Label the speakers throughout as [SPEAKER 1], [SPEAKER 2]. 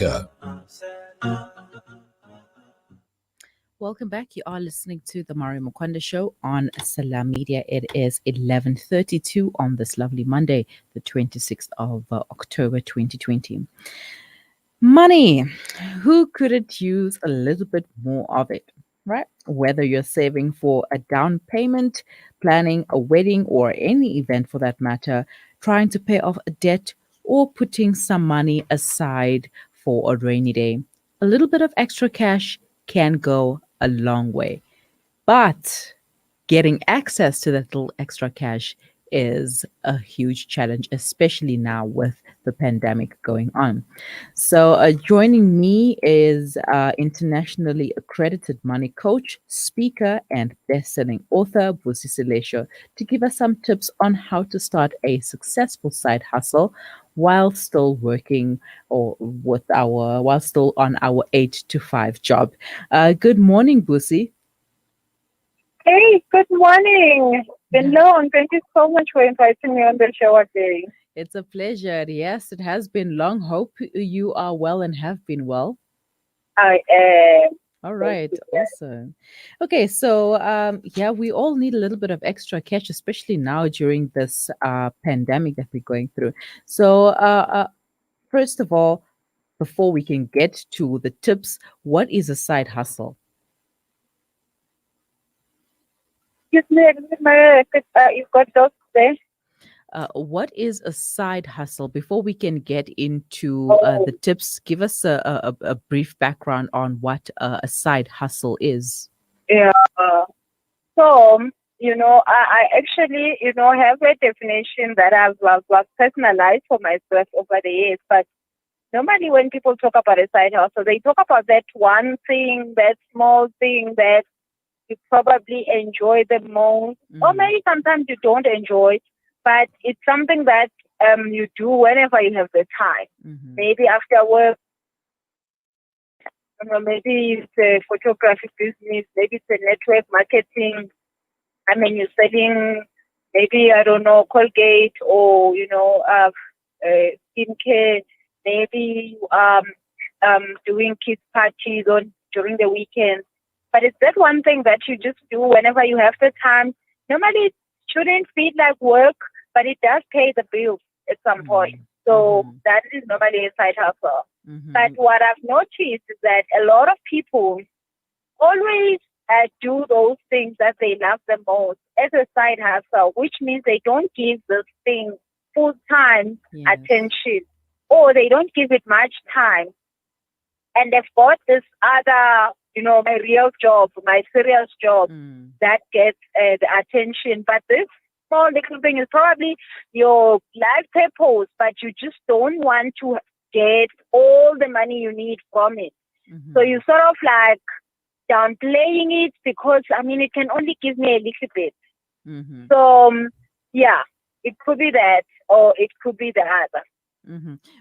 [SPEAKER 1] Africa.
[SPEAKER 2] Welcome back. You are listening to the Mario Mukwanda Show on Salam Media. It is 11:32 on this lovely Monday, the 26th of October 2020. Money. Who couldn't use a little bit more of it, right? Whether you're saving for a down payment, planning a wedding or any event for that matter, trying to pay off a debt, or putting some money aside for a rainy day. A little bit of extra cash can go a long way. But getting access to that little extra cash is a huge challenge, especially now with the pandemic going on. So, joining me is internationally accredited money coach, speaker, and best-selling author Busi Selesho to give us some tips on how to start a successful side hustle while still working while still on our 8 to 5 job. Good morning, Busi.
[SPEAKER 3] Hey, good morning. Been long. Thank you so much for inviting me on the show today.
[SPEAKER 2] It's a pleasure. Yes, it has been long. Hope you are well and have been well.
[SPEAKER 3] I am.
[SPEAKER 2] All right, awesome. Okay, so we all need a little bit of extra cash, especially now during this pandemic that we're going through. So, first of all, before we can get to the tips, what is a side hustle?
[SPEAKER 3] Excuse me, you've got those there.
[SPEAKER 2] What is a side hustle? Before we can get into the tips, give us a brief background on what a side hustle is.
[SPEAKER 3] Yeah. So, I actually, have a definition that I've personalized for myself over the years. But normally when people talk about a side hustle, they talk about that one thing, that small thing that you probably enjoy the most, or maybe sometimes you don't enjoy, but it's something that you do whenever you have the time. Maybe after work, maybe it's a photography business, maybe it's a network marketing. I mean, you're selling maybe, I don't know, Colgate or, skincare. Maybe doing kids parties during the weekends. But it's that one thing that you just do whenever you have the time. Normally, it shouldn't feel like work, but it does pay the bills at some point. So that is normally a side hustle. But what I've noticed is that a lot of people always do those things that they love the most as a side hustle, which means they don't give this thing full-time attention, or they don't give it much time. And they've got this other, my real job, my serious job that gets the attention. But this small little thing is probably your life purpose, but you just don't want to get all the money you need from it. So you sort of like downplaying it because, it can only give me a little bit. So, it could be that, or it could be the other.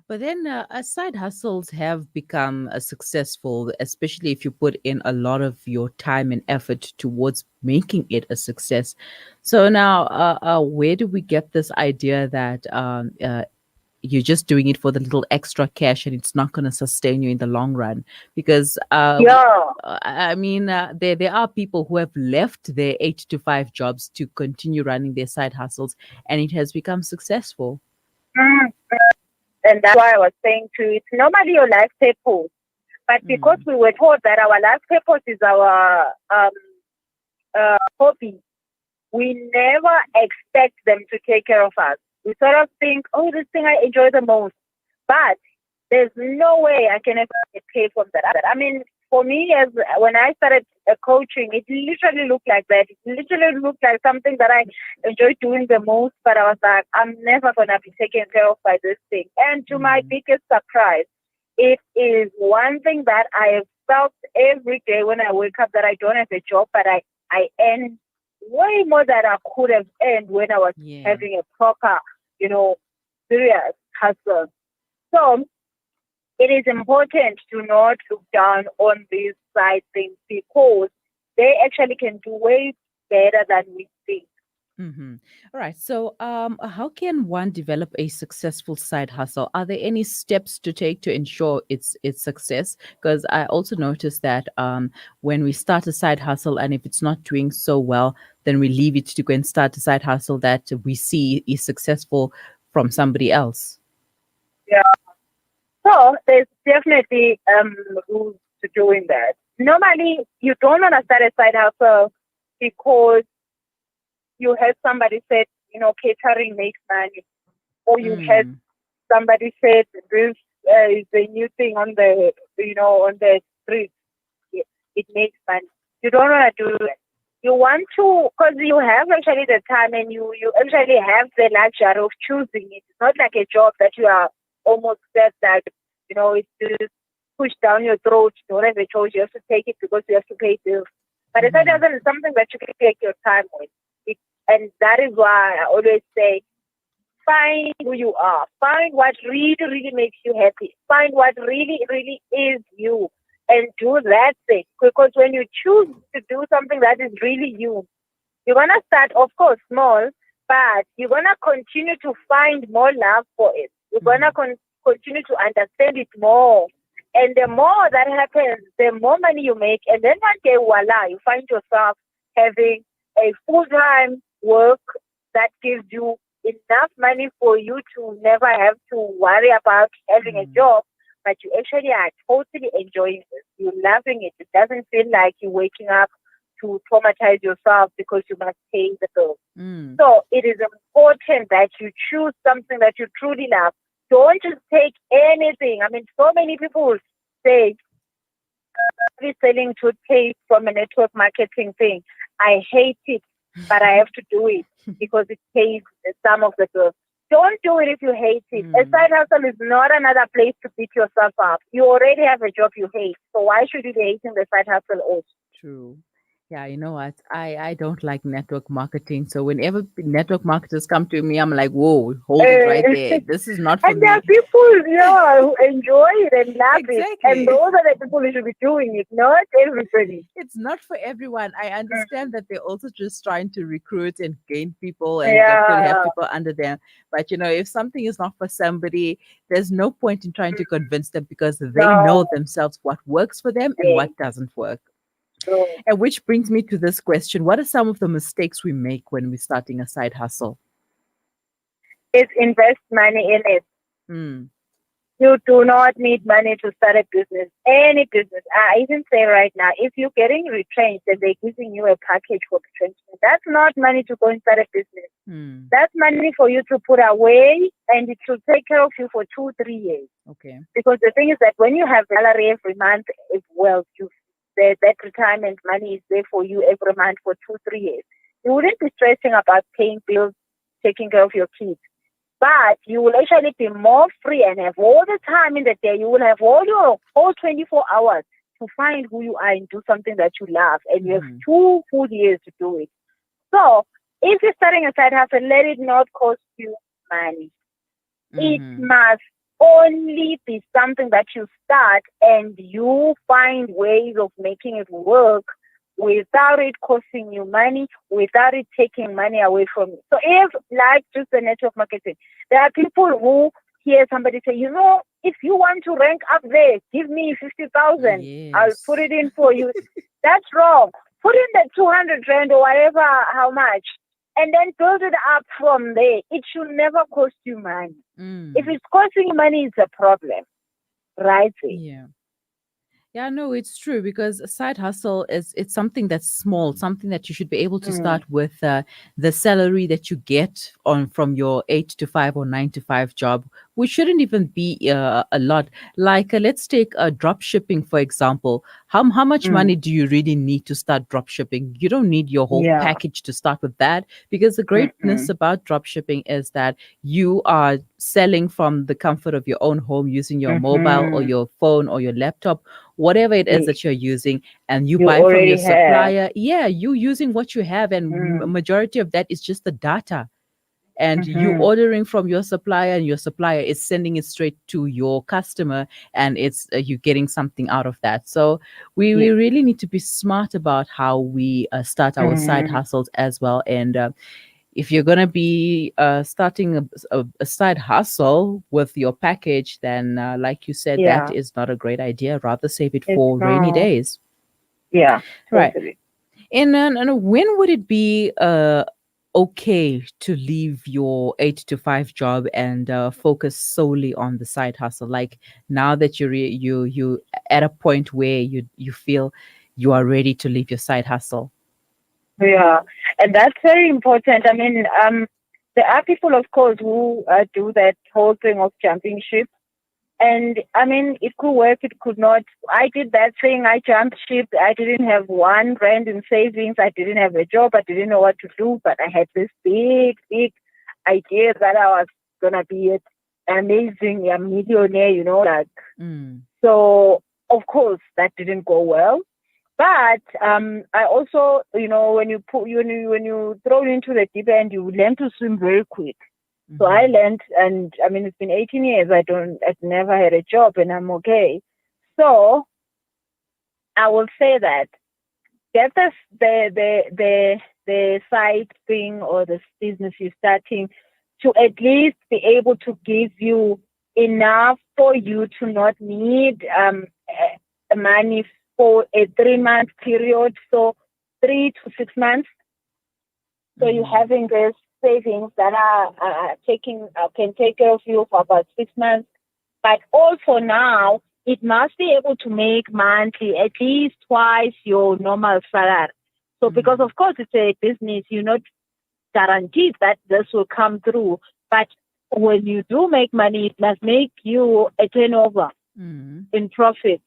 [SPEAKER 2] But then side hustles have become successful, especially if you put in a lot of your time and effort towards making it a success. So now, where do we get this idea that you're just doing it for the little extra cash and it's not going to sustain you in the long run? Because there are people who have left their 8 to 5 jobs to continue running their side hustles, and it has become successful.
[SPEAKER 3] And that's why I was saying too, it's normally your life purpose. But because we were told that our life purpose is our hobby, we never expect them to take care of us. We sort of think, this thing I enjoy the most. But there's no way I can ever get paid from that. For me, when I started coaching, it literally looked like that. It literally looked like something that I enjoyed doing the most, but I was like, I'm never going to be taken care of by this thing. And to my biggest surprise, it is one thing that I have felt every day when I wake up, that I don't have a job, but I earn way more than I could have earned when I was having a proper, serious hustle. So it is important to not look down on these side things, because they actually can do way better than we think.
[SPEAKER 2] Mm-hmm. All right. So, how can one develop a successful side hustle? Are there any steps to take to ensure its success? Because I also noticed that when we start a side hustle and if it's not doing so well, then we leave it to go and start a side hustle that we see is successful from somebody else.
[SPEAKER 3] Yeah. So there's definitely rules to doing that. Normally, you don't want to start a side hustle because you have somebody said, catering makes money, or you had
[SPEAKER 2] Mm.
[SPEAKER 3] somebody said this is the new thing on the street. It makes money. You don't want to do it. You want to, because you have actually the time and you actually have the luxury of choosing it. It's not like a job that you are almost set that, it's just pushed down your throat. You don't have a choice. You have to take it because you have to pay bills. But it's
[SPEAKER 2] Mm-hmm.
[SPEAKER 3] not something that you can take your time with. And that is why I always say, find who you are. Find what really, really makes you happy. Find what really, really is you. And do that thing. Because when you choose to do something that is really you, you're going to start, of course, small, but you're going to continue to find more love for it. You're going
[SPEAKER 2] Mm-hmm.
[SPEAKER 3] to continue to understand it more. And the more that happens, the more money you make. And then one day, voila, you find yourself having a full-time work that gives you enough money for you to never have to worry about having a
[SPEAKER 2] Mm.
[SPEAKER 3] job, but you actually are totally enjoying it. You're loving it. It doesn't feel like you're waking up to traumatize yourself because you must pay the bills.
[SPEAKER 2] Mm.
[SPEAKER 3] So it is important that you choose something that you truly love. Don't just take anything. I mean, so many people say, "I'm selling toothpaste from a network marketing thing. I hate it, but I have to do it because it pays some of the bills." Don't do it if you hate it. A
[SPEAKER 2] Mm.
[SPEAKER 3] side hustle is not another place to beat yourself up. You already have a job you hate. So why should you be hating the side hustle also?
[SPEAKER 2] True. Yeah, you know what? I don't like network marketing. So whenever network marketers come to me, I'm like, whoa, hold it right
[SPEAKER 3] Uh,
[SPEAKER 2] there. This is not for
[SPEAKER 3] And there are
[SPEAKER 2] me.
[SPEAKER 3] people, yeah, who enjoy it and love it. And
[SPEAKER 2] Exactly.
[SPEAKER 3] those are the people who should be doing it, not everybody.
[SPEAKER 2] It's not for everyone. I
[SPEAKER 3] Mm.
[SPEAKER 2] understand that they're also just trying to recruit and gain people and have
[SPEAKER 3] Yeah.
[SPEAKER 2] people under them. But if something is not for somebody, there's no point in trying to
[SPEAKER 3] Mm.
[SPEAKER 2] convince them because they know
[SPEAKER 3] No.
[SPEAKER 2] themselves what works for them and
[SPEAKER 3] Yeah.
[SPEAKER 2] what doesn't work.
[SPEAKER 3] So
[SPEAKER 2] And which brings me to this question. What are some of the mistakes we make when we're starting a side hustle?
[SPEAKER 3] it's invest money in it.
[SPEAKER 2] Mm.
[SPEAKER 3] You do not need money to start a business, any business. I even say right now, if you're getting retrenched and they're giving you a package for retrenchment, that's not money to go and start a business.
[SPEAKER 2] Mm.
[SPEAKER 3] That's money for you to put away and it should take care of you for 2, 3 years.
[SPEAKER 2] Okay.
[SPEAKER 3] Because the thing is that when you have salary every month, if well, that retirement money is there for you every month for 2, 3 years. You wouldn't be stressing about paying bills, taking care of your kids. But you will actually be more free and have all the time in the day. You will have all your whole 24 hours to find who you are and do something that you love. And you have
[SPEAKER 2] Mm-hmm.
[SPEAKER 3] 2 full years to do it. So if you're starting a side hustle, let it not cost you money. It
[SPEAKER 2] Mm-hmm.
[SPEAKER 3] must only be something that you start and you find ways of making it work without it costing you money, without it taking money away from you. So if, like just the network marketing, there are people who hear somebody say, if you want to rank up there, give me 50,000. I'll put
[SPEAKER 2] Yes.
[SPEAKER 3] it in for you. That's wrong. Put in the 200 rand or whatever, how much, and then build it up from there. It should never cost you money. If
[SPEAKER 2] Mm.
[SPEAKER 3] it's costing you money, it's a problem, right?
[SPEAKER 2] Yeah. Yeah, no, it's true because a side hustle it's something that's small, something that you should be able to
[SPEAKER 3] Mm,
[SPEAKER 2] start with the salary that you get on from your 8 to 5 or 9 to 5 job, which shouldn't even be a lot. Like let's take drop shipping for example. How much
[SPEAKER 3] mm,
[SPEAKER 2] money do you really need to start drop shipping? You don't need your whole
[SPEAKER 3] yeah.
[SPEAKER 2] package to start with that because the greatness
[SPEAKER 3] Mm-mm.
[SPEAKER 2] about drop shipping is that you are selling from the comfort of your own home using your mobile or
[SPEAKER 3] Mm-hmm.
[SPEAKER 2] your phone or your laptop, whatever it is
[SPEAKER 3] You,
[SPEAKER 2] that you're using, and you
[SPEAKER 3] you
[SPEAKER 2] buy from your
[SPEAKER 3] already have.
[SPEAKER 2] supplier. Yeah, you using what you have, and
[SPEAKER 3] Mm,
[SPEAKER 2] majority of that is just the data. And you
[SPEAKER 3] mm-hmm.
[SPEAKER 2] ordering from your supplier, and your supplier is sending it straight to your customer, and it's you getting something out of that. So we
[SPEAKER 3] Yeah.
[SPEAKER 2] really need to be smart about how we start our side
[SPEAKER 3] Mm,
[SPEAKER 2] hustles as well. And if you're going to be starting a side hustle with your package, then like you said, that
[SPEAKER 3] Yeah,
[SPEAKER 2] is not a great idea. Rather save it
[SPEAKER 3] it's
[SPEAKER 2] for rainy
[SPEAKER 3] no.
[SPEAKER 2] days.
[SPEAKER 3] Yeah,
[SPEAKER 2] Right.
[SPEAKER 3] totally.
[SPEAKER 2] And when would it be okay to leave your 8 to 5 job and focus solely on the side hustle? Like now that you at a point where you feel you are ready to leave your side hustle.
[SPEAKER 3] Yeah, and that's very important. I mean, there are people, of course, who do that whole thing of jumping ship. And I mean, it could work, it could not. I did that thing. I jumped ship. I didn't have 1 rand in savings. I didn't have a job. I didn't know what to do. But I had this big, big idea that I was gonna be an amazing a millionaire. Like
[SPEAKER 2] Mm.
[SPEAKER 3] so. Of course, that didn't go well. But I also, when you throw into the deep end, you learn to swim very quick. So I
[SPEAKER 2] Mm-hmm.
[SPEAKER 3] learned, and I mean, it's been 18 years. I've never had a job, and I'm okay. So I will say that get the side thing or the business you're starting to at least be able to give you enough for you to not need money for a 3 month period. So 3 to 6 months. So you're
[SPEAKER 2] Mm-hmm.
[SPEAKER 3] having this savings that are taking can take care of you for about 6 months. But also now it must be able to make monthly at least twice your normal salary. So because
[SPEAKER 2] Mm-hmm.
[SPEAKER 3] of course it's a business, you're not guaranteed that this will come through. But when you do make money, it must make you a turnover
[SPEAKER 2] Mm-hmm.
[SPEAKER 3] in profit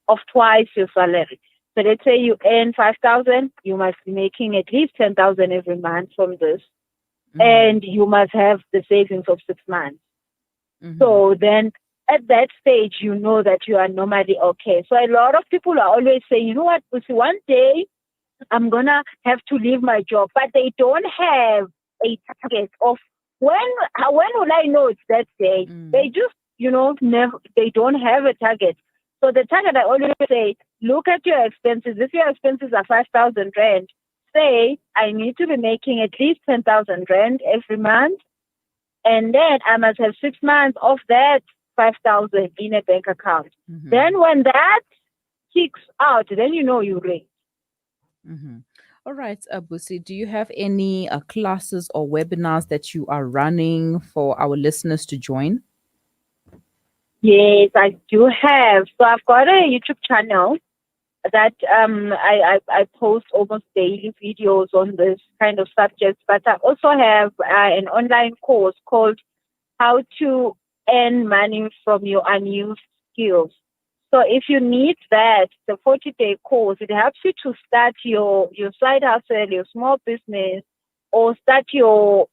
[SPEAKER 3] of twice your salary. So let's say you earn 5,000, you must be making at least 10,000 every month from this,
[SPEAKER 2] Mm-hmm.
[SPEAKER 3] and you must have the savings of 6 months.
[SPEAKER 2] Mm-hmm.
[SPEAKER 3] So then at that stage, you know that you are normally okay. So a lot of people are always saying, you know what, Busi, one day I'm gonna have to leave my job, but they don't have a target of when will I know it's that day? They
[SPEAKER 2] Mm-hmm.
[SPEAKER 3] just never they don't have a target. So the target I always say, look at your expenses. If your expenses are 5,000 rand, say I need to be making at least 10,000 rand every month, and then I must have 6 months of that 5,000 in a bank account.
[SPEAKER 2] Mm-hmm.
[SPEAKER 3] Then when that kicks out, then you know you're ready.
[SPEAKER 2] Mm-hmm. All right, Busi, do you have any classes or webinars that you are running for our listeners to join?
[SPEAKER 3] Yes, I do have. So I've got a YouTube channel that I post almost daily videos on this kind of subjects, but I also have an online course called How to Earn Money from Your Unused Skills. So if you need that, the 40-day course, it helps you to start your side hustle, your small business, or start your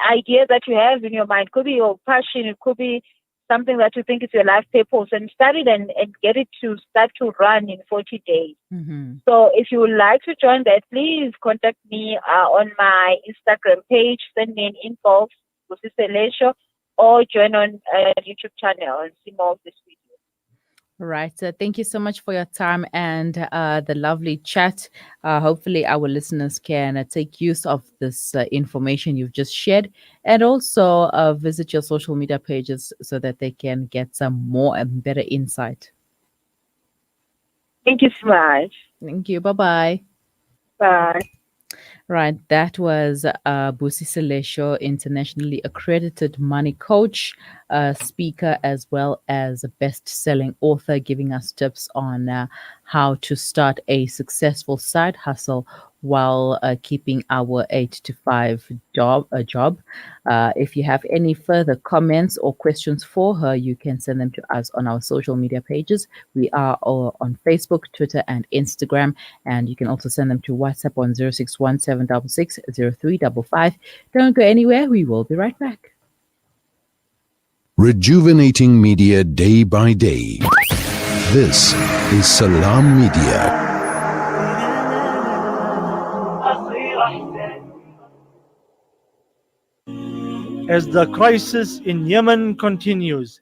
[SPEAKER 3] idea that you have in your mind. It could be your passion, it could be something that you think is your life purpose, and start it and get it to start to run in 40 days.
[SPEAKER 2] Mm-hmm.
[SPEAKER 3] So if you would like to join that, please contact me on my Instagram page, send me an inbox, Busi Selesho, or join on YouTube channel and see more of this video.
[SPEAKER 2] Right. Thank you so much for your time and the lovely chat. Hopefully, our listeners can take use of this information you've just shared and also visit your social media pages so that they can get some more and better insight.
[SPEAKER 3] Thank you so much.
[SPEAKER 2] Thank you. Bye bye.
[SPEAKER 3] Bye.
[SPEAKER 2] Right, that was Busi Selesho, internationally accredited money coach, speaker, as well as a best-selling author, giving us tips on how to start a successful side hustle while keeping our 8 to 5 job. If you have any further comments or questions for her, you can send them to us on our social media pages. We are all on Facebook, Twitter, and Instagram. And you can also send them to WhatsApp on 0617660355. Don't go anywhere. We will be right back.
[SPEAKER 1] Rejuvenating media day by day. This is Salam Media.
[SPEAKER 4] As the crisis in Yemen continues,